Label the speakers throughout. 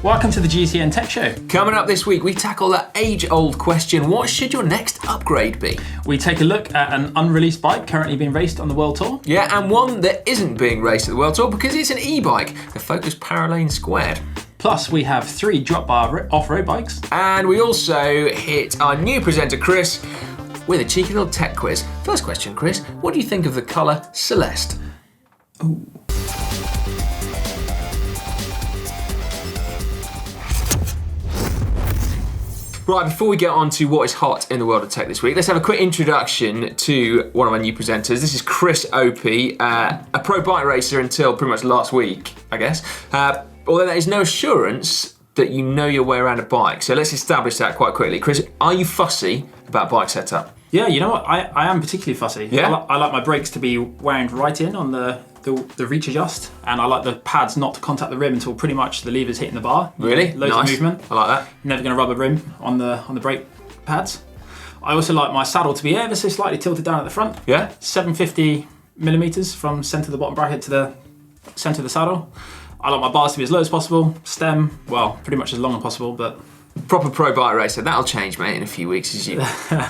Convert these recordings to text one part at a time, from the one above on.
Speaker 1: Welcome to the GCN Tech Show.
Speaker 2: Coming up this week, we tackle that age-old question, what should your next upgrade be?
Speaker 1: We take a look at an unreleased bike currently being raced on the World Tour.
Speaker 2: Yeah, and one that isn't being raced at the World Tour because it's an e-bike, the Focus Paralane Squared.
Speaker 1: Plus, we have 3 drop bar off-road bikes.
Speaker 2: And we also hit our new presenter, Chris, with a cheeky little tech quiz. First question, Chris, what do you think of the colour Celeste?
Speaker 1: Ooh.
Speaker 2: Right, before we get on to what is hot in the world of tech this week, let's have a quick introduction to one of our new presenters. This is Chris Opie, a pro bike racer until pretty much last week, I guess. Although there is no assurance that you know your way around a bike. So let's establish that quite quickly. Chris, are you fussy about bike setup?
Speaker 1: Yeah, you know what? I am particularly fussy.
Speaker 2: Yeah?
Speaker 1: I like my brakes to be wound right in on the reach adjust, and I like the pads not to contact the rim until pretty much the lever's hitting the bar.
Speaker 2: Really?
Speaker 1: Loads
Speaker 2: Nice.
Speaker 1: of movement.
Speaker 2: I like that.
Speaker 1: Never going to rub a rim on the brake pads. I also like my saddle to be ever so slightly tilted down at the front.
Speaker 2: Yeah?
Speaker 1: 750 millimeters from centre of the bottom bracket to the centre of the saddle. I like my bars to be as low as possible. Stem, well, pretty much as long as possible, but
Speaker 2: Proper pro bike racer. That'll change, mate, in a few weeks as you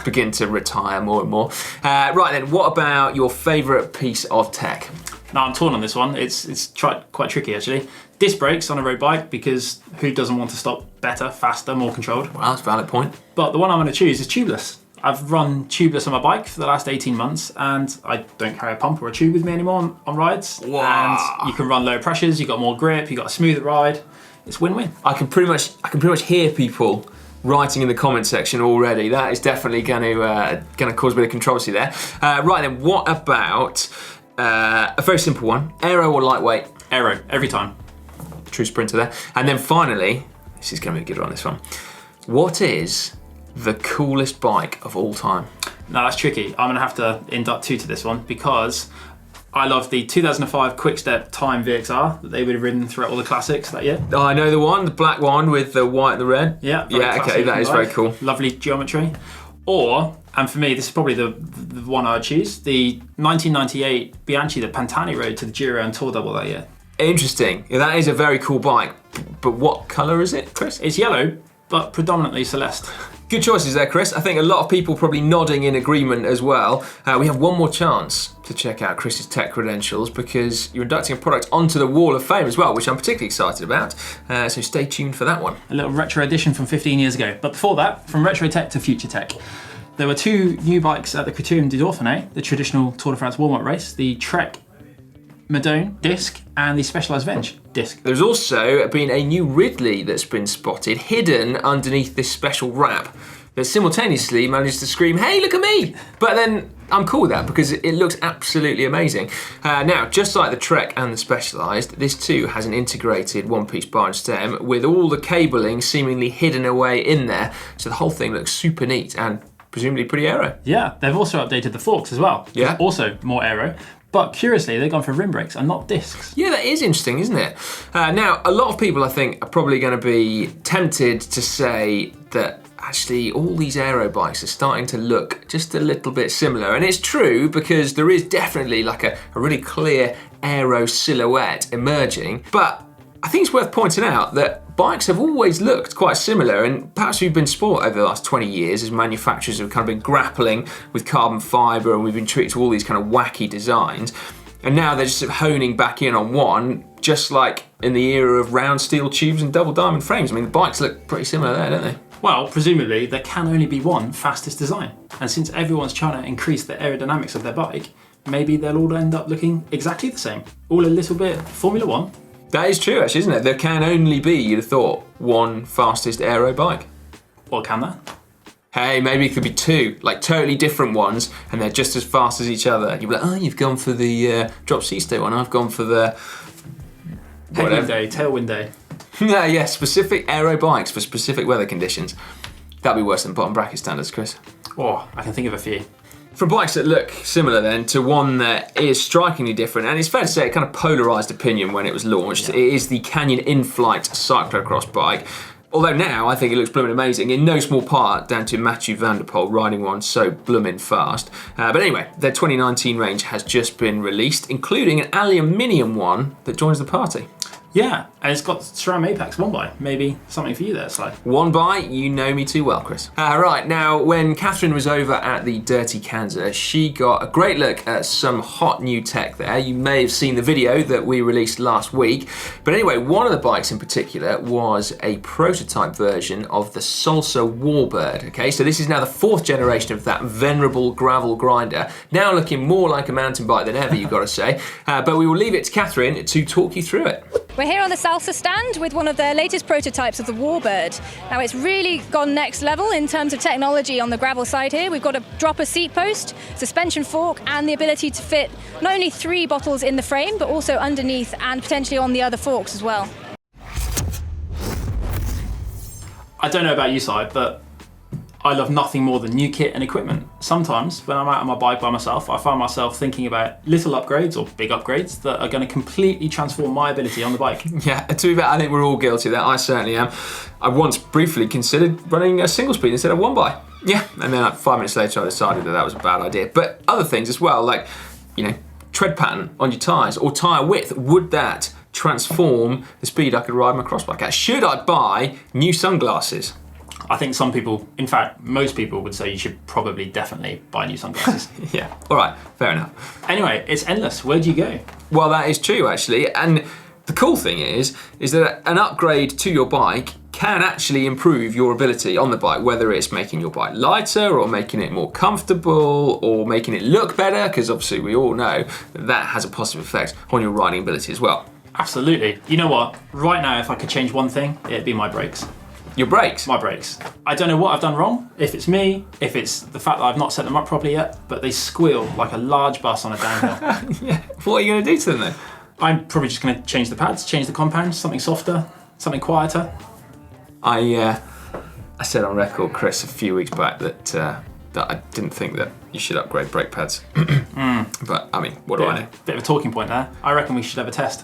Speaker 2: begin to retire more and more. Right then, what about your favourite piece of tech?
Speaker 1: now I'm torn on this one. It's quite tricky actually. Disc brakes on a road bike, because who doesn't want to stop better, faster, more controlled?
Speaker 2: Well, that's a valid point.
Speaker 1: But the one I'm going to choose is tubeless. I've run tubeless on my bike for the last 18 months, and I don't carry a pump or a tube with me anymore on rides.
Speaker 2: Wow.
Speaker 1: And you can run low pressures, you've got more grip, you've got a smoother ride. It's win-win.
Speaker 2: I can pretty much hear people writing in the comment section already. That is definitely going to cause a bit of controversy there. Right then, what about a very simple one? Aero or lightweight?
Speaker 1: Aero, every time.
Speaker 2: True sprinter there. And then finally, this is going to be a good one, this one. What is the coolest bike of all time?
Speaker 1: Now that's tricky. I'm going to have to induct 2 to this one, because I love the 2005 Quickstep Time VXR that they would have ridden throughout all the classics that year.
Speaker 2: Oh, I know the one, the black one with the white and the red.
Speaker 1: Yeah,
Speaker 2: yeah, okay, that is very cool.
Speaker 1: Lovely geometry. Or, and for me, this is probably the one I'd choose, the 1998 Bianchi that Pantani rode to the Giro and Tour double that year.
Speaker 2: Interesting. Yeah, that is a very cool bike. But what colour is it, Chris?
Speaker 1: It's yellow, but predominantly Celeste.
Speaker 2: Good choices there, Chris. I think a lot of people probably nodding in agreement as well. We have one more chance to check out Chris's tech credentials, because you're inducting a product onto the Wall of Fame as well, which I'm particularly excited about. So stay tuned for that one.
Speaker 1: A little retro edition from 15 years ago. But before that, from retro tech to future tech. There were 2 new bikes at the Criterium du Dauphiné, the traditional Tour de France warm-up race, the Trek Madone disc and the Specialized Venge disc.
Speaker 2: There's also been a new Ridley that's been spotted hidden underneath this special wrap that simultaneously manages to scream, "Hey, look at me!" But then I'm cool with that, because it looks absolutely amazing. Now, just like the Trek and the Specialized, this too has an integrated one-piece bar and stem with all the cabling seemingly hidden away in there. So the whole thing looks super neat and presumably pretty aero.
Speaker 1: Yeah, they've also updated the forks as well.
Speaker 2: Yeah.
Speaker 1: Also more aero. But curiously, they've gone for rim brakes and not discs.
Speaker 2: Yeah, that is interesting, isn't it? Now, a lot of people, I think, are probably going to be tempted to say that actually all these aero bikes are starting to look just a little bit similar. And it's true, because there is definitely like a really clear aero silhouette emerging. But I think it's worth pointing out that bikes have always looked quite similar, and perhaps we've been spoiled over the last 20 years as manufacturers have kind of been grappling with carbon fibre, and we've been treated to all these kind of wacky designs. And now they're just sort of honing back in on one, just like in the era of round steel tubes and double diamond frames. I mean, the bikes look pretty similar there, don't they?
Speaker 1: Well, presumably there can only be one fastest design. And since everyone's trying to increase the aerodynamics of their bike, maybe they'll all end up looking exactly the same. All a little bit Formula One.
Speaker 2: That is true, actually, isn't it? There can only be, you'd have thought, one fastest aero bike.
Speaker 1: Or can there?
Speaker 2: Hey, maybe it could be 2, like totally different ones, and they're just as fast as each other. You'd be like, oh, you've gone for the drop C-stay one, I've gone for the...
Speaker 1: Headwind day, tailwind day.
Speaker 2: Yeah, specific aero bikes for specific weather conditions. That'd be worse than bottom bracket standards, Chris.
Speaker 1: Oh, I can think of a few.
Speaker 2: From bikes that look similar then to one that is strikingly different, and it's fair to say it kind of polarised opinion when it was launched. Yeah. It is the Canyon In-Flight cyclocross bike. Although now I think it looks blooming amazing, in no small part down to Mathieu van der Poel riding one so blooming fast. But anyway, their 2019 range has just been released, including an aluminium one that joins the party.
Speaker 1: Yeah, and it's got SRAM Apex 1x. Maybe something for you there, Sly.
Speaker 2: 1x, you know me too well, Chris. Right, now when Catherine was over at the Dirty Kanza, she got a great look at some hot new tech there. You may have seen the video that we released last week. But anyway, one of the bikes in particular was a prototype version of the Salsa Warbird. Okay, so this is now the 4th generation of that venerable gravel grinder, now looking more like a mountain bike than ever, you've got to say. But we will leave it to Catherine to talk you through it.
Speaker 3: We're here on the Salsa stand with one of their latest prototypes of the Warbird. Now it's really gone next level in terms of technology on the gravel side here. We've got a dropper seat post, suspension fork, and the ability to fit not only 3 bottles in the frame, but also underneath and potentially on the other forks as well.
Speaker 1: I don't know about you, Si, but I love nothing more than new kit and equipment. Sometimes when I'm out on my bike by myself, I find myself thinking about little upgrades or big upgrades that are going to completely transform my ability on the bike.
Speaker 2: Yeah, to be fair, I think we're all guilty of that. I certainly am. I once briefly considered running a single speed instead of 1x. Yeah, and then 5 minutes later I decided that was a bad idea. But other things as well, like, tread pattern on your tyres or tyre width, would that transform the speed I could ride my cross bike at? Should I buy new sunglasses?
Speaker 1: I think some people, in fact, most people would say you should probably definitely buy new sunglasses.
Speaker 2: Yeah, all right, fair enough.
Speaker 1: Anyway, it's endless. Where do you go?
Speaker 2: Well, that is true, actually. And the cool thing is that an upgrade to your bike can actually improve your ability on the bike, whether it's making your bike lighter or making it more comfortable or making it look better, because obviously we all know that has a positive effect on your riding ability as well.
Speaker 1: Absolutely. You know what? Right now, if I could change one thing, it'd be my brakes.
Speaker 2: Your brakes?
Speaker 1: My brakes. I don't know what I've done wrong, if it's me, if it's the fact that I've not set them up properly yet, but they squeal like a large bus on a downhill.
Speaker 2: Yeah. What are you going to do to them then?
Speaker 1: I'm probably just going to change the pads, change the compound, something softer, something quieter.
Speaker 2: I said on record, Chris, a few weeks back that I didn't think that you should upgrade brake pads. But, I mean, what do I know?
Speaker 1: Bit of a talking point there. I reckon we should have a test.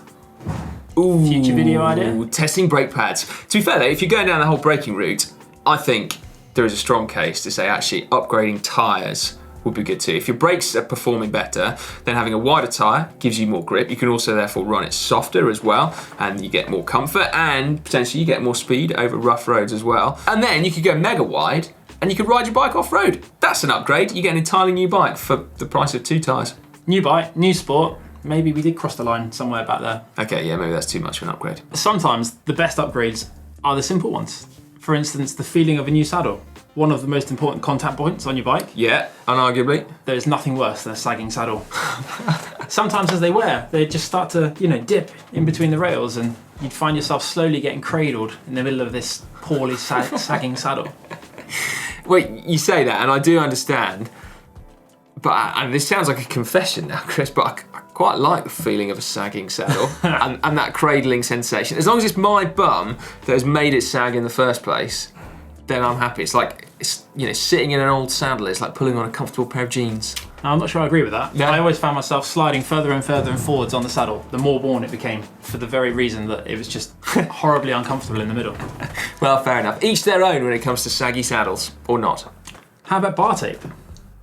Speaker 2: Ooh,
Speaker 1: future video idea.
Speaker 2: Testing brake pads. To be fair though, if you're going down the whole braking route, I think there is a strong case to say actually upgrading tyres would be good too. If your brakes are performing better, then having a wider tyre gives you more grip. You can also therefore run it softer as well, and you get more comfort, and potentially you get more speed over rough roads as well. And then you could go mega wide and you could ride your bike off-road. That's an upgrade. You get an entirely new bike for the price of 2 tyres.
Speaker 1: New bike, new sport. Maybe we did cross the line somewhere back there.
Speaker 2: Okay, yeah, maybe that's too much of an upgrade.
Speaker 1: Sometimes the best upgrades are the simple ones. For instance, the feeling of a new saddle. One of the most important contact points on your bike.
Speaker 2: Yeah, unarguably.
Speaker 1: There is nothing worse than a sagging saddle. Sometimes as they wear, they just start to, dip in between the rails, and you'd find yourself slowly getting cradled in the middle of this poorly sagging saddle.
Speaker 2: Well, you say that, and I do understand. But and this sounds like a confession now, Chris, but I quite like the feeling of a sagging saddle and that cradling sensation. As long as it's my bum that has made it sag in the first place, then I'm happy. It's like, sitting in an old saddle is like pulling on a comfortable pair of jeans.
Speaker 1: Now, I'm not sure I agree with that.
Speaker 2: No.
Speaker 1: I always found myself sliding further and further and forwards on the saddle, the more worn it became, for the very reason that it was just horribly uncomfortable in the middle.
Speaker 2: Well, fair enough. Each their own when it comes to saggy saddles, or not.
Speaker 1: How about bar tape?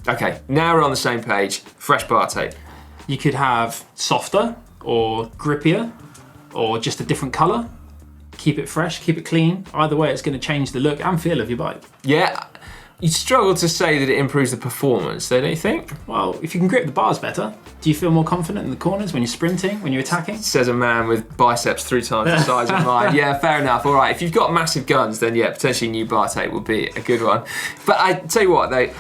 Speaker 2: Okay, now we're on the same page. Fresh bar tape.
Speaker 1: You could have softer or grippier or just a different colour. Keep it fresh, keep it clean. Either way, it's going to change the look and feel of your bike.
Speaker 2: Yeah, you struggle to say that it improves the performance, though, don't you think?
Speaker 1: Well, if you can grip the bars better, do you feel more confident in the corners when you're sprinting, when you're attacking?
Speaker 2: Says a man with biceps 3 times the size of mine. Yeah, fair enough. All right, if you've got massive guns, then yeah, potentially new bar tape would be a good one. But I tell you what, though,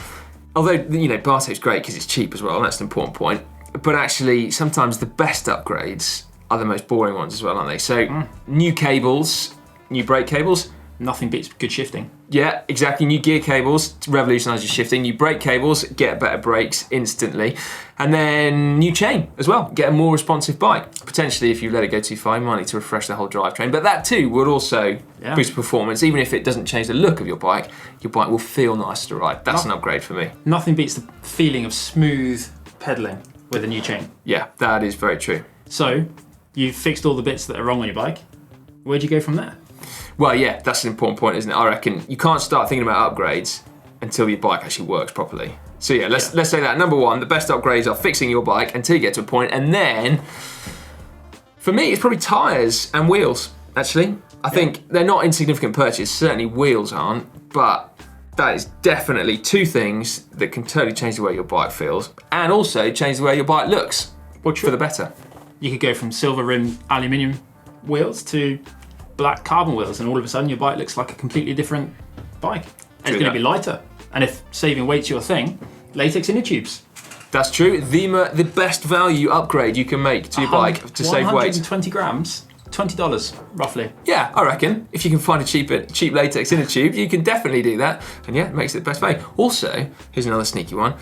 Speaker 2: although, bar tape's great because it's cheap as well, and that's an important point, but actually sometimes the best upgrades are the most boring ones as well, aren't they? So new cables, new brake cables.
Speaker 1: Nothing beats good shifting.
Speaker 2: Yeah, exactly. New gear cables to revolutionise your shifting. New brake cables, get better brakes instantly. And then new chain as well, get a more responsive bike. Potentially, if you let it go too far, you might need to refresh the whole drivetrain. But that too would also boost performance. Even if it doesn't change the look of your bike will feel nicer to ride. That's an upgrade for me.
Speaker 1: Nothing beats the feeling of smooth pedalling with a new chain.
Speaker 2: Yeah, that is very true.
Speaker 1: So, you've fixed all the bits that are wrong on your bike. Where'd you go from there?
Speaker 2: Well, yeah, that's an important point, isn't it? I reckon you can't start thinking about upgrades until your bike actually works properly. So yeah, let's say that. Number one, the best upgrades are fixing your bike until you get to a point, and then For me, it's probably tyres and wheels, actually. I think they're not insignificant purchases, certainly wheels aren't, but that is definitely two things that can totally change the way your bike feels and also change the way your bike looks for the better.
Speaker 1: You could go from silver rimmed aluminium wheels to black carbon wheels, and all of a sudden your bike looks like a completely different bike. And it's going to be lighter. And if saving weight's your thing, latex inner tubes.
Speaker 2: That's true. The best value upgrade you can make to your bike to save weight.
Speaker 1: 120 grams, $20 roughly.
Speaker 2: Yeah, I reckon. If you can find a cheap latex inner tube, you can definitely do that. And yeah, it makes it the best value. Also, here's another sneaky one.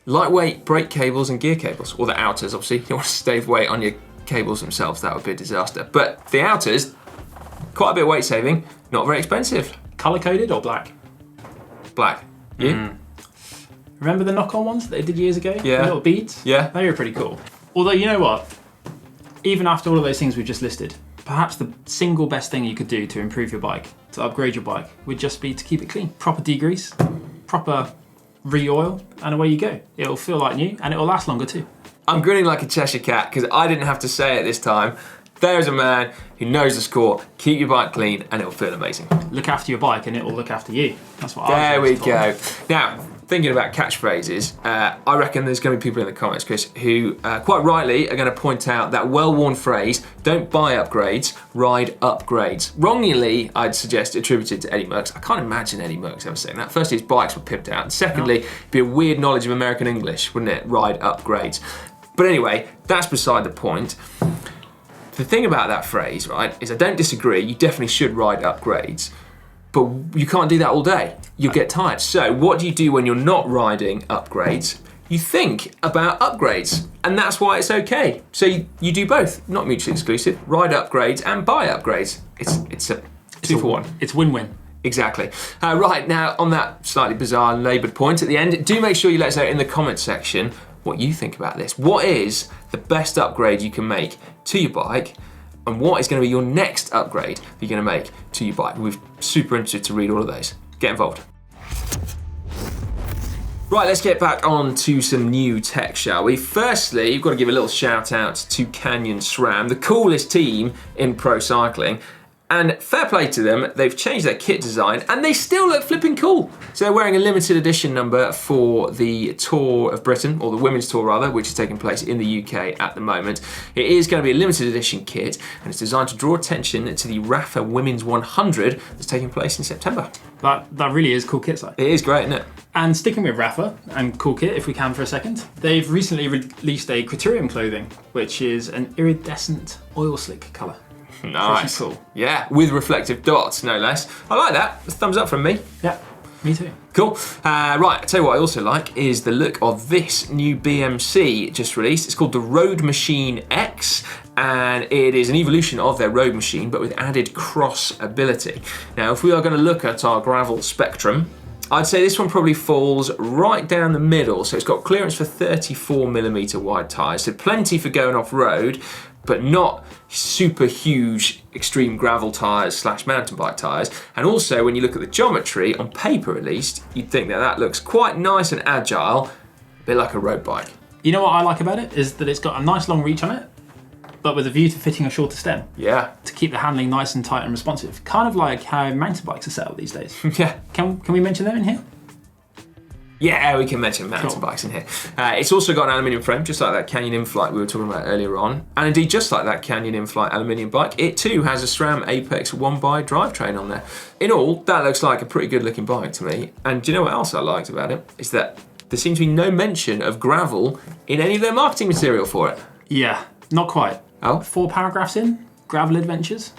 Speaker 2: Lightweight brake cables and gear cables, or the outers, obviously. You don't want to save weight on your cables themselves, that would be a disaster. But the outers, quite a bit of weight saving, not very expensive.
Speaker 1: Colour coded or black?
Speaker 2: Black. You?
Speaker 1: Remember the knock-on ones that they did years ago?
Speaker 2: Yeah.
Speaker 1: The little beads?
Speaker 2: Yeah.
Speaker 1: They were pretty cool. Although, you know what? Even after all of those things we've just listed, perhaps the single best thing you could do to improve your bike, to upgrade your bike, would just be to keep it clean. Proper degrease, proper re-oil, and away you go. It'll feel like new, and it'll last longer too.
Speaker 2: I'm grinning like a Cheshire cat because I didn't have to say it this time. There's a man who knows the score. Keep your bike clean and it'll feel amazing.
Speaker 1: Look after your bike and it'll look after you. That's what
Speaker 2: There we go. Now, thinking about catchphrases, I reckon there's going to be people in the comments, Chris, who quite rightly are going to point out that well-worn phrase, don't buy upgrades, ride upgrades. Wrongly, I'd suggest attributed to Eddie Merckx. I can't imagine Eddie Merckx ever saying that. Firstly, his bikes were pimped out. And secondly, it'd be a weird knowledge of American English, wouldn't it? Ride upgrades. But anyway, that's beside the point. The thing about that phrase, right, is I don't disagree, you definitely should ride upgrades, but you can't do that all day. You'll get tired. So what do you do when you're not riding upgrades? You think about upgrades, and that's why it's okay. So you do both, not mutually exclusive. Ride upgrades and buy upgrades. It's a two for one.
Speaker 1: It's win-win.
Speaker 2: Exactly. Right, now on that slightly bizarre and laboured point at the end, do make sure you let us know in the comments section what you think about this. What is the best upgrade you can make to your bike, and what is going to be your next upgrade you're going to make to your bike? We're super interested to read all of those. Get involved. Right, let's get back on to some new tech, shall we? Firstly, you've got to give a little shout out to Canyon SRAM, the coolest team in pro cycling. And fair play to them, they've changed their kit design and they still look flipping cool. So they're wearing a limited edition number for the Tour of Britain, or the Women's Tour rather, which is taking place in the UK at the moment. It is going to be a limited edition kit and it's designed to draw attention to the Rapha Women's 100 that's taking place in September.
Speaker 1: That really is cool kit side.
Speaker 2: It is great, isn't it?
Speaker 1: And sticking with Rapha and cool kit, if we can for a second, they've recently released a Criterium clothing, which is an iridescent oil slick colour.
Speaker 2: Nice.
Speaker 1: Pretty cool.
Speaker 2: Yeah, with reflective dots, no less. I like that. It's a thumbs up from me.
Speaker 1: Yeah, me too.
Speaker 2: Cool. Right, I'll tell you what I also like is the look of this new BMC just released. It's called the Road Machine X, and it is an evolution of their Road Machine, but with added cross ability. Now, if we are going to look at our gravel spectrum, I'd say this one probably falls right down the middle. So it's got clearance for 34mm wide tyres, so plenty for going off-road, but not super huge extreme gravel tyres / mountain bike tyres. And also when you look at the geometry, on paper at least, you'd think that looks quite nice and agile, a bit like a road bike.
Speaker 1: You know what I like about it is that it's got a nice long reach on it, but with a view to fitting a shorter stem.
Speaker 2: Yeah.
Speaker 1: To keep the handling nice and tight and responsive. Kind of like how mountain bikes are set up these days.
Speaker 2: Yeah.
Speaker 1: Can we mention them in here?
Speaker 2: Yeah, we can mention mountain bikes in here. It's also got an aluminium frame, just like that Canyon In-Flight we were talking about earlier on. And indeed, just like that Canyon In-Flight aluminium bike, it too has a SRAM Apex 1x drivetrain on there. In all, that looks like a pretty good looking bike to me. And do you know what else I liked about it? Is that there seems to be no mention of gravel in any of their marketing material for it.
Speaker 1: Yeah, not quite.
Speaker 2: Oh?
Speaker 1: 4 paragraphs in, gravel adventures.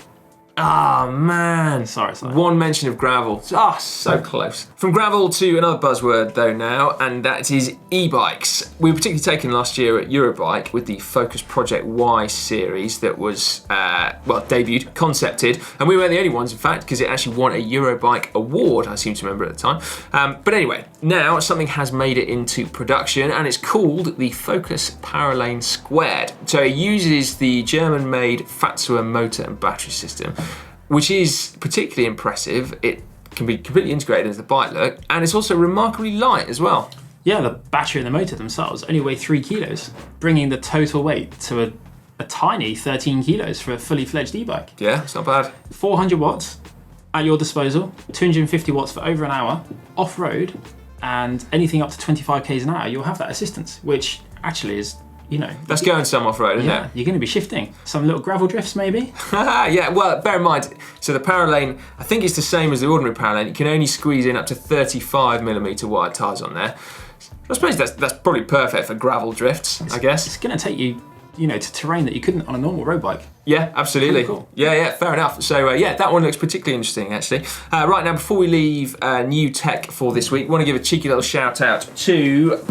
Speaker 2: Ah, man.
Speaker 1: Sorry.
Speaker 2: One mention of gravel. Ah, so close. From gravel to another buzzword though now, and that is e-bikes. We were particularly taken last year at Eurobike with the Focus Project Y series that was, debuted, concepted, and we weren't the only ones in fact, because it actually won a Eurobike award, I seem to remember at the time. But anyway, now something has made it into production, and it's called the Focus Paralane Squared. So it uses the German-made Fatzua motor and battery system, which is particularly impressive. It can be completely integrated into the bike look, and it's also remarkably light as well.
Speaker 1: Yeah, the battery and the motor themselves only weigh 3 kilos, bringing the total weight to a tiny 13 kilos for a fully fledged e-bike.
Speaker 2: Yeah, it's not bad.
Speaker 1: 400 watts at your disposal, 250 watts for over an hour, off-road, and anything up to 25 k's an hour, you'll have that assistance, which actually is,
Speaker 2: That's going some off-road, isn't it?
Speaker 1: You're going to be shifting. Some little gravel drifts, maybe?
Speaker 2: Yeah, well, bear in mind, so the Paralane, I think it's the same as the ordinary Paralane. You can only squeeze in up to 35mm wide tyres on there. I suppose that's probably perfect for gravel drifts, I guess.
Speaker 1: It's going to take you, to terrain that you couldn't on a normal road bike.
Speaker 2: Yeah, absolutely.
Speaker 1: Cool.
Speaker 2: Yeah, fair enough. So that one looks particularly interesting, actually. Right now, before we leave new tech for this week, I want to give a cheeky little shout out to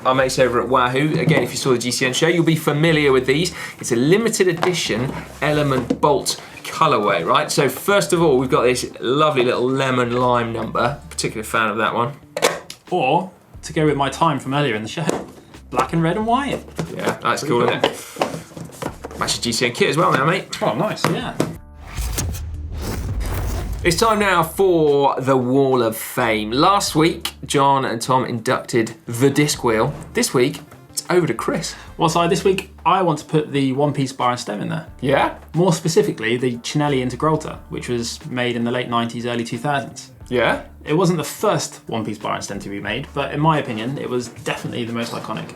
Speaker 2: our mates over at Wahoo. Again, if you saw the GCN show, you'll be familiar with these. It's a limited edition Element Bolt colourway, right? So first of all, we've got this lovely little lemon lime number. Particular fan of that one.
Speaker 1: Or, to go with my time from earlier in the show, black and red and white.
Speaker 2: Yeah, that's cool, isn't it? Match the GCN kit as well now, mate.
Speaker 1: Oh, nice, yeah.
Speaker 2: It's time now for the Wall of Fame. Last week, John and Tom inducted the disc wheel. This week, it's over to Chris.
Speaker 1: Well, so this week, I want to put the one-piece bar and stem in there.
Speaker 2: Yeah?
Speaker 1: More specifically, the Cinelli Integralta, which was made in the late 90s, early 2000s.
Speaker 2: Yeah?
Speaker 1: It wasn't the first one-piece bar and stem to be made, but in my opinion, it was definitely the most iconic.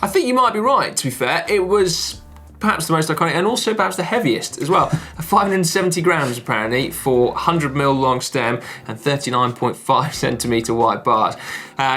Speaker 2: I think you might be right, to be fair. It was perhaps the most iconic and also perhaps the heaviest as well. 570 grams apparently for 100mm long stem and 39.5 centimetre wide bars.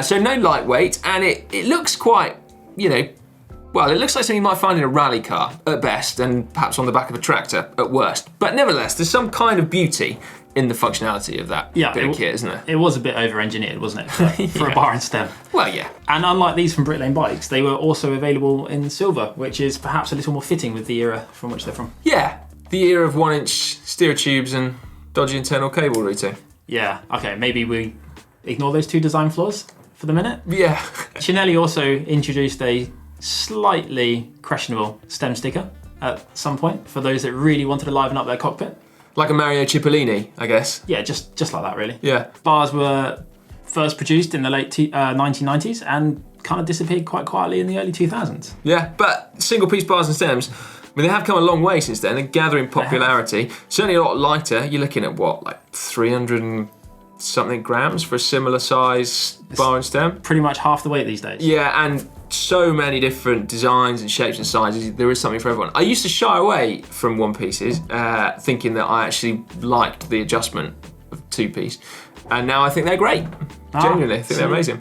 Speaker 2: So no lightweight, and it looks quite, well, it looks like something you might find in a rally car at best and perhaps on the back of a tractor at worst. But nevertheless, there's some kind of beauty in the functionality of that bit of kit, isn't there?
Speaker 1: It was a bit over-engineered, wasn't it, for a bar and stem?
Speaker 2: Well, yeah.
Speaker 1: And unlike these from Brick Lane Bikes, they were also available in silver, which is perhaps a little more fitting with the era from which they're from.
Speaker 2: Yeah, the era of 1-inch steer tubes and dodgy internal cable routing.
Speaker 1: Yeah, okay, maybe we ignore those two design flaws for the minute.
Speaker 2: Yeah.
Speaker 1: Cinelli also introduced a slightly questionable stem sticker at some point for those that really wanted to liven up their cockpit.
Speaker 2: Like a Mario Cipollini, I guess.
Speaker 1: Yeah, just like that, really.
Speaker 2: Yeah.
Speaker 1: Bars were first produced in the late 1990s and kind of disappeared quite quietly in the early 2000s.
Speaker 2: Yeah, but single piece bars and stems, I mean, they have come a long way since then. They're gathering popularity. Certainly a lot lighter. You're looking at what, like 300 and something grams for a similar size bar and stem?
Speaker 1: Pretty much half the weight these days.
Speaker 2: Yeah, and so many different designs and shapes and sizes. There is something for everyone. I used to shy away from one pieces, thinking that I actually liked the adjustment of two piece, and now I think they're great. Genuinely, I think they're amazing.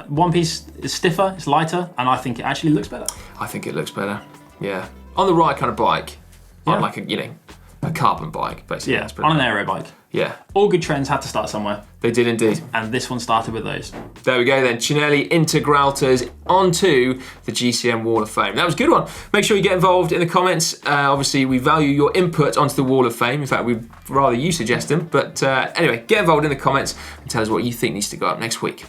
Speaker 1: One piece is stiffer, it's lighter, and I think it actually looks better.
Speaker 2: I think it looks better. Yeah, on the right kind of bike, on like a carbon bike, basically.
Speaker 1: Yeah, on an aero bike.
Speaker 2: Yeah.
Speaker 1: All good trends had to start somewhere.
Speaker 2: They did indeed.
Speaker 1: And this one started with those.
Speaker 2: There we go then, Cinelli Integraltas onto the GCN Wall of Fame. That was a good one. Make sure you get involved in the comments. Obviously, we value your input onto the Wall of Fame. In fact, we'd rather you suggest them. But anyway, get involved in the comments and tell us what you think needs to go up next week.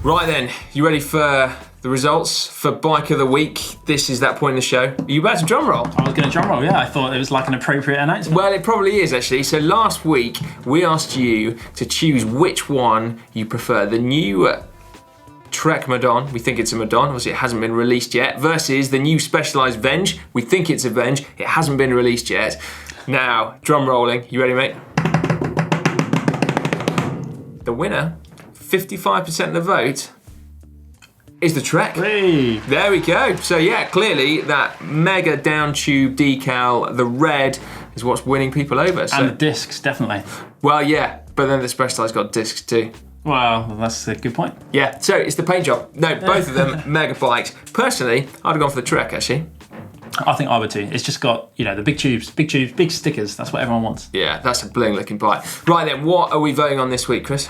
Speaker 2: Right then, you ready for the results for Bike of the Week? This is that point in the show. Are you about to drum roll?
Speaker 1: I was going to drum roll, yeah. I thought it was like an appropriate announcement.
Speaker 2: Well, it probably is actually. So last week, we asked you to choose which one you prefer. The new Trek Madon, we think it's a Madon, obviously it hasn't been released yet, versus the new Specialized Venge, we think it's a Venge, it hasn't been released yet. Now, drum rolling, you ready, mate? The winner, 55% of the vote, is the Trek.
Speaker 1: Hey.
Speaker 2: There we go. So yeah, clearly that mega down tube decal, the red, is what's winning people over. So.
Speaker 1: And the discs, definitely.
Speaker 2: Well, yeah, but then the Specialized got discs too.
Speaker 1: Well, that's a good point.
Speaker 2: Yeah, so it's the paint job. No, both of them mega bikes. Personally, I'd have gone for the Trek actually.
Speaker 1: I think I would too. It's just got, the big tubes, big stickers. That's what everyone wants.
Speaker 2: Yeah, that's a bling looking bike. Right then, what are we voting on this week, Chris?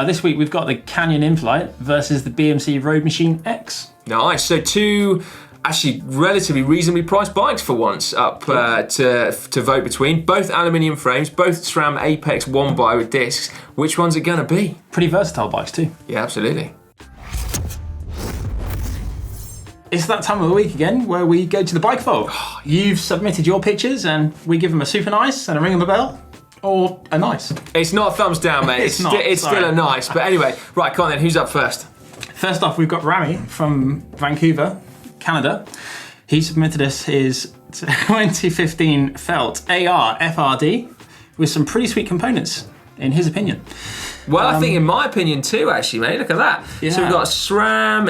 Speaker 1: This week we've got the Canyon Inflight versus the BMC Road Machine X.
Speaker 2: Nice. So two actually relatively reasonably priced bikes for once up to vote between. Both aluminium frames, both SRAM Apex 1x with discs. Which one's it going to be?
Speaker 1: Pretty versatile bikes too.
Speaker 2: Yeah, absolutely.
Speaker 1: It's that time of the week again where we go to the bike vault. You've submitted your pictures and we give them a super nice and a ring of the bell, or a nice.
Speaker 2: It's not a thumbs down, mate.
Speaker 1: It's not.
Speaker 2: It's still a nice. But anyway, right, come on then, who's up first?
Speaker 1: First off, we've got Rami from Vancouver, Canada. He submitted us his 2015 Felt AR FRD with some pretty sweet components, in his opinion.
Speaker 2: Well, I think in my opinion too, actually, mate. Look at that.
Speaker 1: Yeah.
Speaker 2: So we've got SRAM.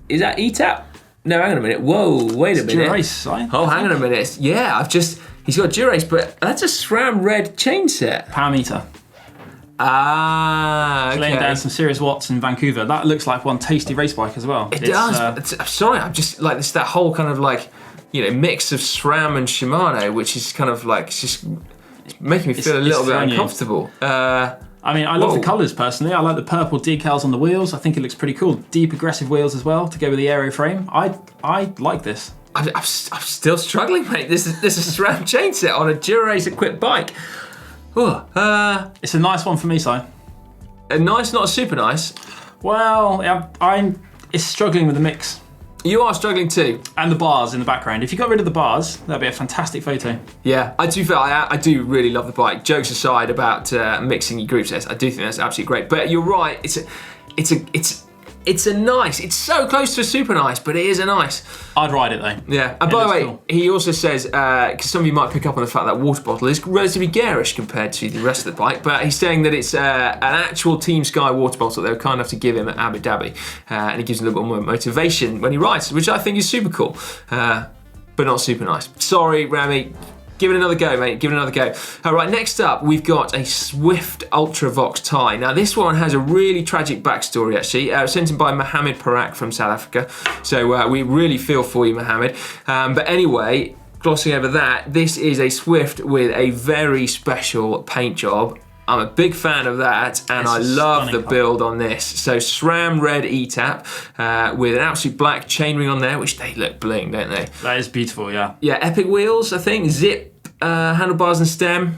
Speaker 2: Is that ETAP? No, hang on a minute. Whoa, wait a minute.
Speaker 1: Dura-Ace, right?
Speaker 2: Oh, hang on a minute. Yeah, he's got Dura-Ace, but that's a SRAM red chain set.
Speaker 1: Power meter.
Speaker 2: Ah, okay.
Speaker 1: Laying down some serious watts in Vancouver. That looks like one tasty race bike as well.
Speaker 2: It does. I'm sorry, I'm just like this. That whole kind of like, mix of SRAM and Shimano, which is kind of like it's making me feel a little bit uncomfortable.
Speaker 1: I mean, I love the colours personally. I like the purple decals on the wheels. I think it looks pretty cool. Deep aggressive wheels as well to go with the aero frame. I like this.
Speaker 2: I'm still struggling, mate. This is a SRAM chain set on a Dura-Ace equipped bike.
Speaker 1: It's a nice one for me, Si.
Speaker 2: A nice, not a super nice.
Speaker 1: Well, it's struggling with the mix.
Speaker 2: You are struggling too.
Speaker 1: And the bars in the background. If you got rid of the bars, that'd be a fantastic photo.
Speaker 2: Yeah, I do really love the bike. Jokes aside about mixing your group sets, I do think that's absolutely great. But you're right, it's a nice. It's so close to a super nice, but it is a nice.
Speaker 1: I'd ride it though.
Speaker 2: Yeah. And by the way, cool. He also says, because some of you might pick up on the fact that water bottle is relatively garish compared to the rest of the bike, but he's saying that it's an actual Team Sky water bottle they were kind enough to give him at Abu Dhabi, and it gives him a little bit more motivation when he rides, which I think is super cool, but not super nice. Sorry, Rami. Give it another go, mate. Give it another go. All right, next up, we've got a Swift Ultravox tie. Now, this one has a really tragic backstory, actually. Sent in by Mohammed Parak from South Africa. So we really feel for you, Mohammed. But anyway, glossing over that, this is a Swift with a very special paint job. I'm a big fan of that, and I love the build on this. So SRAM red ETAP with an absolute black chainring on there, which they look bling, don't they?
Speaker 1: That is beautiful, yeah. Yeah,
Speaker 2: Epic wheels, I think. Zip handlebars and stem.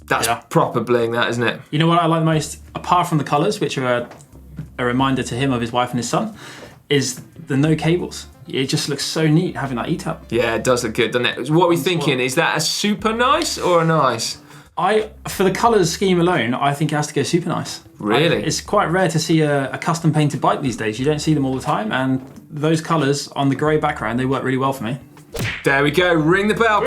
Speaker 2: That's proper bling, that, isn't it?
Speaker 1: You know what I like the most, apart from the colours, which are a reminder to him of his wife and his son, is the no cables. It just looks so neat having that ETAP.
Speaker 2: Yeah, it does look good, doesn't it? What are we thinking? Is that a super nice or a nice?
Speaker 1: For the colours scheme alone, I think it has to go super nice.
Speaker 2: Really?
Speaker 1: It's quite rare to see a custom painted bike these days. You don't see them all the time, and those colours on the grey background, they work really well for me.
Speaker 2: There we go, ring the bell.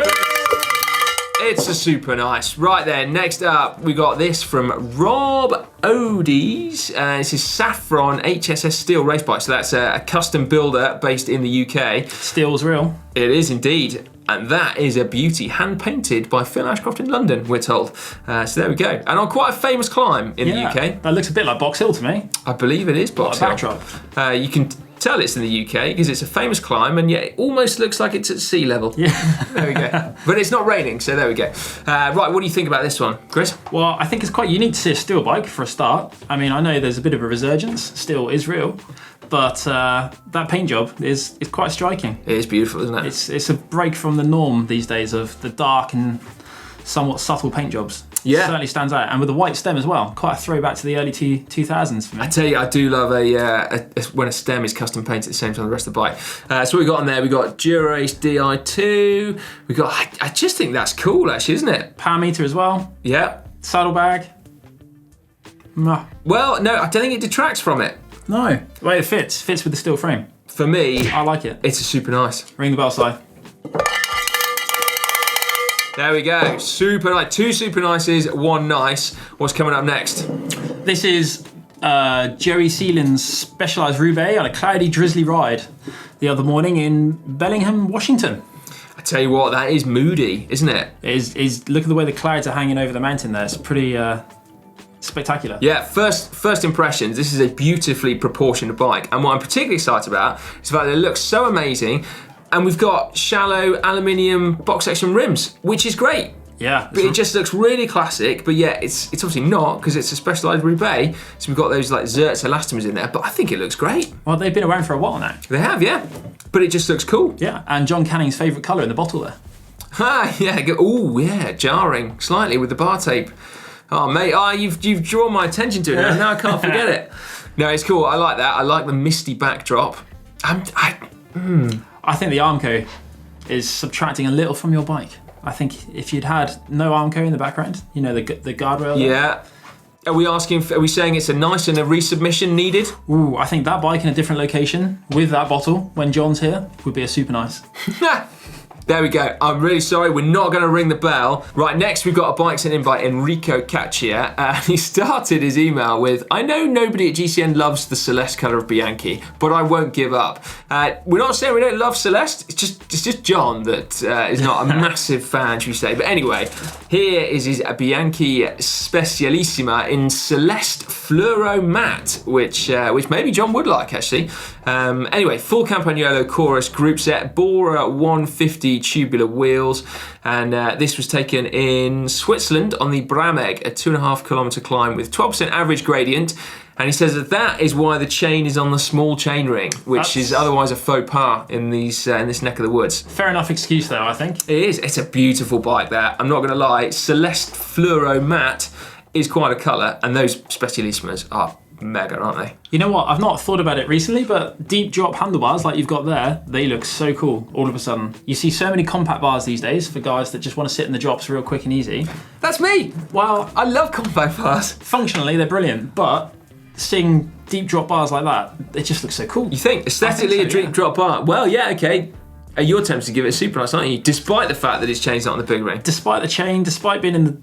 Speaker 2: It's a super nice. Right then, next up, we got this from Rob Odies. This is Saffron HSS Steel race bike. So that's a custom builder based in the UK.
Speaker 1: Steel's real.
Speaker 2: It is indeed. And that is a beauty, hand-painted by Phil Ashcroft in London, we're told. So there we go. And on quite a famous climb in the UK.
Speaker 1: That looks a bit like Box Hill to me.
Speaker 2: I believe it is Box Hill.
Speaker 1: Backdrop.
Speaker 2: You can tell it's in the UK because it's a famous climb, and yet it almost looks like it's at sea level.
Speaker 1: Yeah.
Speaker 2: There we go. But it's not raining, so there we go. Right, what do you think about this one, Chris?
Speaker 1: Well, I think it's quite unique to see a steel bike for a start. I mean, I know there's a bit of a resurgence. Steel is real. But that paint job is quite striking.
Speaker 2: It is beautiful, isn't it?
Speaker 1: It's a break from the norm these days of the dark and somewhat subtle paint jobs.
Speaker 2: Yeah.
Speaker 1: It certainly stands out. And with the white stem as well. Quite a throwback to the early 2000s for me.
Speaker 2: I tell you, I do love when a stem is custom painted at the same time as the rest of the bike. So what we got on there, we got Dura-Ace Di2. We got, I just think that's cool actually, isn't it?
Speaker 1: Power meter as well.
Speaker 2: Yeah.
Speaker 1: Saddlebag.
Speaker 2: Well, no, I don't think it detracts from it.
Speaker 1: No. The way it fits with the steel frame.
Speaker 2: For me,
Speaker 1: I like it.
Speaker 2: It's a super nice.
Speaker 1: Ring the bell, Si.
Speaker 2: There we go. Super nice. 2 super nices, 1 nice. What's coming up next?
Speaker 1: This is Jerry Seelan's Specialized Roubaix on a cloudy, drizzly ride the other morning in Bellingham, Washington.
Speaker 2: I tell you what, that is moody, isn't it?
Speaker 1: It is. Look at the way the clouds are hanging over the mountain there. It's pretty spectacular.
Speaker 2: Yeah, first impressions, this is a beautifully proportioned bike. And what I'm particularly excited about is the fact that it looks so amazing. And we've got shallow aluminium box section rims, which is great.
Speaker 1: Yeah.
Speaker 2: But it just looks really classic, but yeah, it's obviously not because it's a Specialized Roubaix. So we've got those like Zertz elastomers in there, but I think it looks great.
Speaker 1: Well, they've been around for a while now.
Speaker 2: They have, yeah. But it just looks cool.
Speaker 1: Yeah, and John Canning's favourite colour in the bottle there.
Speaker 2: Ah, yeah. Oh, yeah, jarring slightly with the bar tape. Oh, mate, you've drawn my attention to it now. Now I can't forget it. No, it's cool. I like that. I like the misty backdrop.
Speaker 1: I think the Armco is subtracting a little from your bike. I think if you'd had no Armco in the background, you know, the guardrail.
Speaker 2: Yeah. Are we saying it's a nice and a resubmission needed?
Speaker 1: Ooh, I think that bike in a different location with that bottle when John's here would be a super nice.
Speaker 2: There we go. I'm really sorry, we're not going to ring the bell. Right, next we've got a bike sent in by Enrico Caccia. He started his email with, I know nobody at GCN loves the Celeste colour of Bianchi, but I won't give up. We're not saying we don't love Celeste, it's just John that is not a massive fan, should we say. But anyway, here is his Bianchi Specialissima in Celeste Fluoro Matte, which maybe John would like, actually. Anyway, full Campagnolo chorus group set, Bora 150 tubular wheels, and this was taken in Switzerland on the Bramegg, a 2.5 kilometre climb with 12% average gradient. And he says that is why the chain is on the small chain ring, which is otherwise a faux pas in this neck of the woods.
Speaker 1: Fair enough excuse though, I think.
Speaker 2: It is. It's a beautiful bike there. I'm not going to lie. Celeste Fluoro Matte is quite a colour, and those Specialissimas are mega, aren't they?
Speaker 1: You know what, I've not thought about it recently, but deep drop handlebars like you've got there, they look so cool all of a sudden. You see so many compact bars these days for guys that just want to sit in the drops real quick and easy.
Speaker 2: That's me!
Speaker 1: Well,
Speaker 2: I love compact bars.
Speaker 1: Functionally, they're brilliant, but seeing deep drop bars like that, it just looks so cool.
Speaker 2: You think? Aesthetically, a deep drop bar? Well, yeah, okay. You're tempted to give it a super nice, aren't you? Despite the fact that its chain's not on the big ring.
Speaker 1: Despite the chain, despite being in the,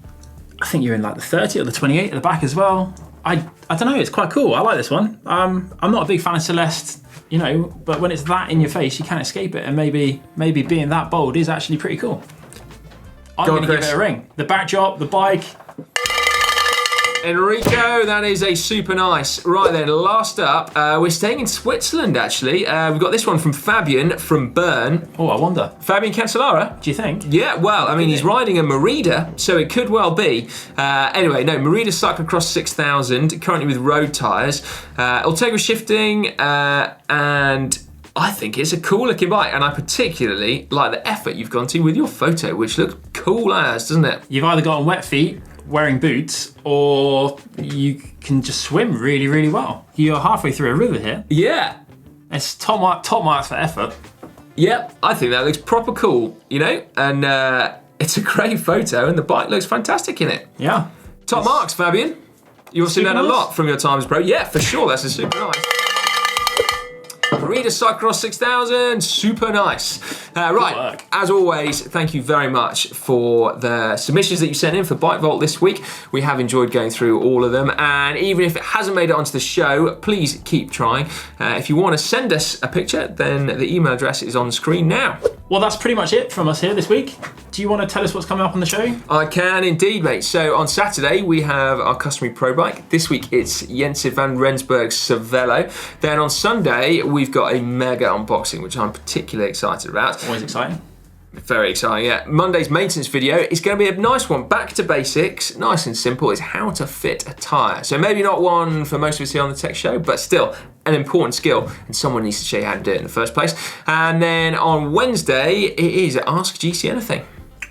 Speaker 1: I think you're in like the 30 or the 28 at the back as well. I don't know, it's quite cool. I like this one. I'm not a big fan of Celeste, you know, but when it's that in your face, you can't escape it. And maybe being that bold is actually pretty cool. I'm going to give it a ring. The backdrop, the bike.
Speaker 2: Enrico, that is a super nice. Right then, last up, we're staying in Switzerland actually. We've got this one from Fabian from Bern.
Speaker 1: Oh, I wonder.
Speaker 2: Fabian Cancellara?
Speaker 1: Do you think?
Speaker 2: Yeah, well, I mean, he's riding a Merida, so it could well be. Anyway, no, Merida Cyclocross 6000, currently with road tyres. Ultegra shifting, and I think it's a cool looking bike, and I particularly like the effort you've gone to with your photo, which looks cool as, doesn't it?
Speaker 1: You've either got on wet feet, wearing boots, or you can just swim really, really well. You're halfway through a river here.
Speaker 2: Yeah.
Speaker 1: It's top marks for effort.
Speaker 2: Yep, I think that looks proper cool, you know, and it's a great photo, and the bike looks fantastic in it.
Speaker 1: Yeah.
Speaker 2: Top marks, Fabian. You've obviously learned a lot from your time as pro. Yeah, for sure, that's a super nice. Merida Cyclocross 6000, super nice. Right, as always, thank you very much for the submissions that you sent in for Bike Vault this week. We have enjoyed going through all of them, and even if it hasn't made it onto the show, please keep trying. If you want to send us a picture, then the email address is on screen now.
Speaker 1: Well, that's pretty much it from us here this week. Do you want to tell us what's coming up on the show?
Speaker 2: I can indeed, mate. So on Saturday, we have our customary pro bike. This week, it's Jens van Rensburg's Cervelo. Then on Sunday, we've got a mega unboxing, which I'm particularly excited about.
Speaker 1: Always exciting.
Speaker 2: Very exciting, yeah. Monday's maintenance video is going to be a nice one. Back to basics, nice and simple. It's how to fit a tyre. So maybe not one for most of us here on the Tech Show, but still an important skill, and someone needs to show you how to do it in the first place. And then on Wednesday, it is Ask GC Anything.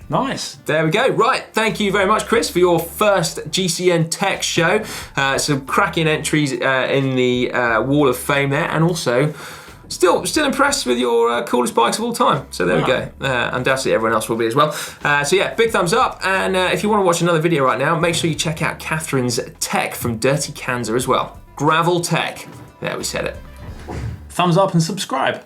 Speaker 1: Nice.
Speaker 2: There we go. Right, thank you very much, Chris, for your first GCN Tech Show. Some cracking entries in the Wall of Fame there, and also still impressed with your coolest bikes of all time. So there we go. Undoubtedly everyone else will be as well. So yeah, big thumbs up. And if you want to watch another video right now, make sure you check out Catherine's Tech from Dirty Kanza as well. Gravel Tech. There, we said it.
Speaker 1: Thumbs up and subscribe.